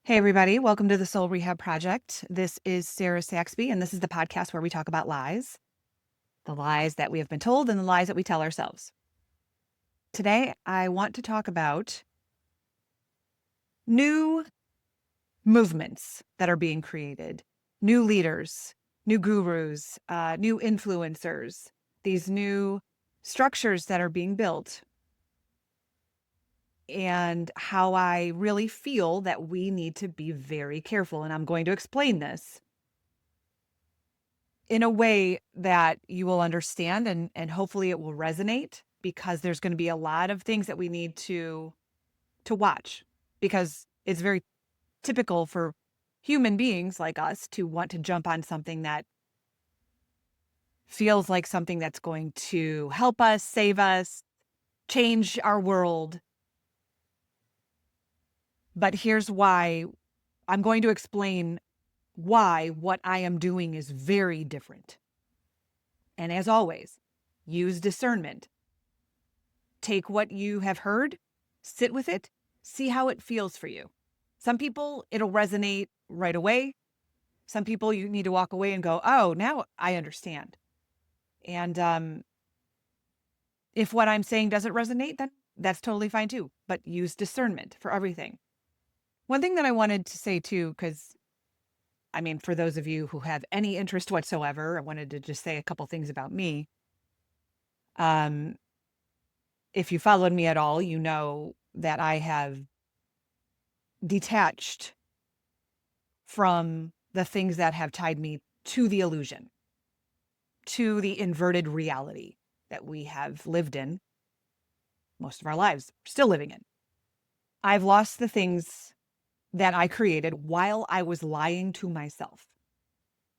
Hey, everybody. Welcome to the Soul Rehab Project. This is Sarah Saxby, and this is the podcast where we talk about lies, the lies that we have been told, and the lies that we tell ourselves. Today, I want to talk about new movements that are being created, new leaders, new gurus, new influencers, these new structures that are being built, and how I really feel that we need to be very careful. And I'm going to explain this in a way that you will understand and hopefully it will resonate, because there's going to be a lot of things that we need to watch, because it's very typical for human beings like us to want to jump on something that feels like something that's going to help us, save us, change our world. But here's why. I'm going to explain why what I am doing is very different. And as always, use discernment. Take what you have heard, sit with it, see how it feels for you. Some people, it'll resonate right away. Some people, you need to walk away and go, oh, now I understand. And if what I'm saying doesn't resonate, then that's totally fine too. But use discernment for everything. One thing that I wanted to say too, because for those of you who have any interest whatsoever, I wanted to just say a couple things about me. Um, if you followed me at all, you know that I have detached from the things that have tied me to the illusion, to the inverted reality that we have lived in most of our lives, still living in. I've lost the things that I created while I was lying to myself.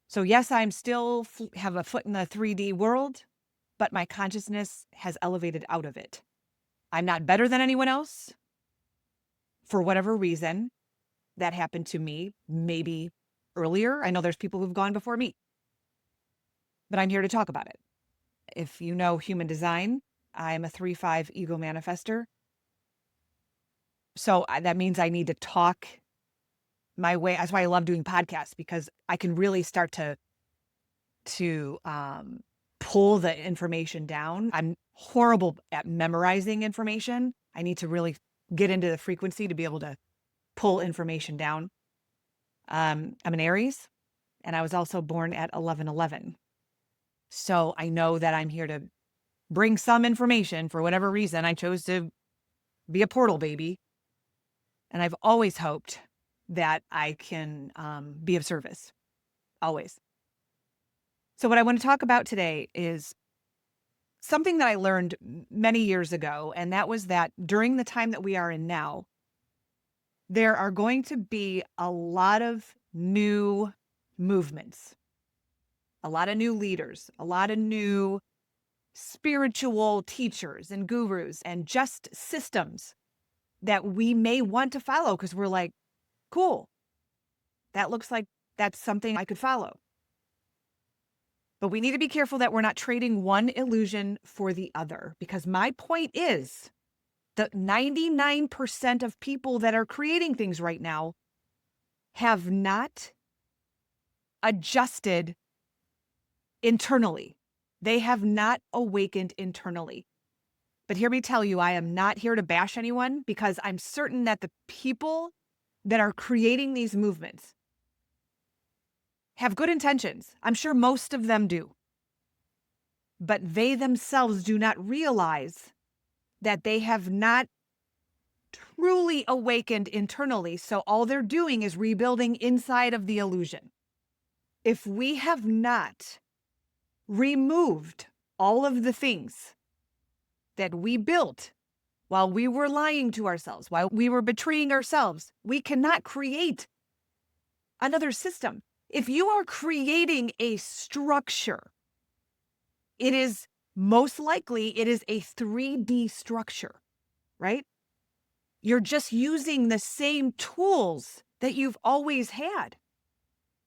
So yes, I'm still have a foot in the 3D world, but my consciousness has elevated out of it. I'm not better than anyone else. For whatever reason, that happened to me maybe earlier. I know there's people who've gone before me, but I'm here to talk about it. If you know human design, I'm a 3-5 ego manifester. So that means I need to talk my way. That's why I love doing podcasts, because I can really start to pull the information down. I'm horrible at memorizing information. I need to really get into the frequency to be able to pull information down. I'm an Aries, and I was also born at 11/11. So I know that I'm here to bring some information. For whatever reason, I chose to be a portal baby. And I've always hoped that I can be of service, always. So what I want to talk about today is something that I learned many years ago, and that was that during the time that we are in now, there are going to be a lot of new movements, a lot of new leaders, a lot of new spiritual teachers and gurus and just systems that we may want to follow, because we're like, cool, that looks like that's something I could follow. But we need to be careful that we're not trading one illusion for the other, because my point is that 99% of people that are creating things right now have not adjusted internally. They have not awakened internally. But hear me tell you, I am not here to bash anyone, because I'm certain that the people that are creating these movements have good intentions. I'm sure most of them do. But they themselves do not realize that they have not truly awakened internally. So all they're doing is rebuilding inside of the illusion. If we have not removed all of the things that we built while we were lying to ourselves, while we were betraying ourselves, we cannot create another system. If you are creating a structure, it is most likely it is a 3D structure, right? You're just using the same tools that you've always had.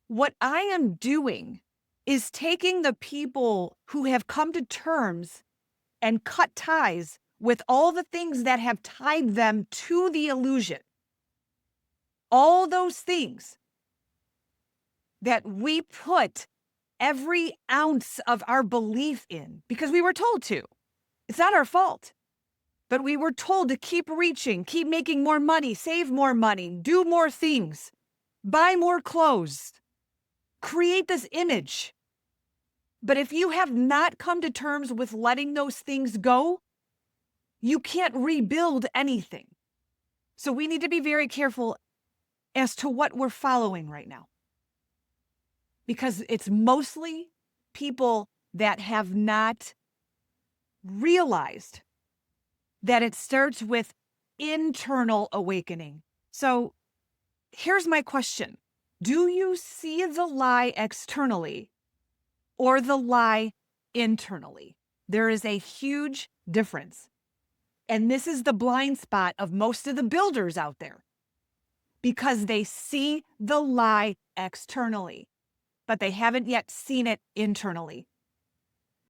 What I am doing is taking the people who have come to terms and cut ties with all the things that have tied them to the illusion. All those things that we put every ounce of our belief in because we were told to. It's not our fault. But we were told to keep reaching, keep making more money, save more money, do more things, buy more clothes, create this image. But if you have not come to terms with letting those things go, you can't rebuild anything. So we need to be very careful as to what we're following right now. Because it's mostly people that have not realized that it starts with internal awakening. So here's my question. Do you see the lie externally or the lie internally? There is a huge difference. And this is the blind spot of most of the builders out there because they see the lie externally, but they haven't yet seen it internally.